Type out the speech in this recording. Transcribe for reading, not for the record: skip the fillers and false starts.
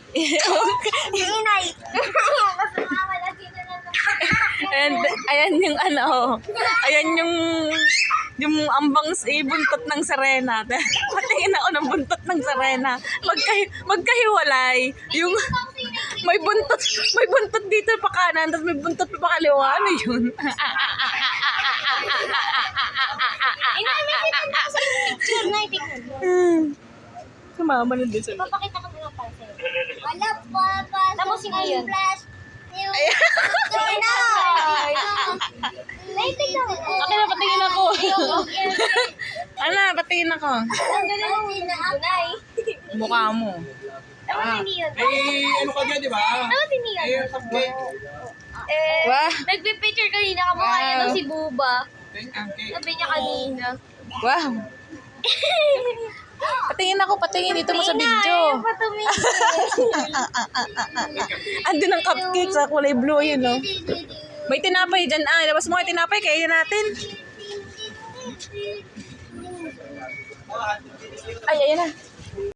Inay. Basta mawala sila na And ayan yung ano, ayan yung ambang buntot ng Serena. Patingin ako ng buntot ng Serena. Magkahiwalay. Yung may buntot dito pa kanan, tapos may buntot pa kaliwa. Ano yun? Inay, may kita sa picture na itignan mo. Sumama na din sa Papakita ko na pa sa'yo. Wala pa. Tapos yung yun. Naitignan mo. Okay na, patingin ako. Ano, patingin ako. Ang galing mo na Inay. Mukha mo. Tapos hindi yun. Ano ka dyan, di ba? Tapos hindi yun. Cupcake. Wah, Nagpipicture kanina kamukha niya daw si Buba. Cupcake. Sabi niya kanina. wow. Patingin dito mo sa video. Andun ang cupcake sa kulay blue yun, no? May tinapay dyan. Labas mo yung tinapay, kainin natin. Ay, ayan na.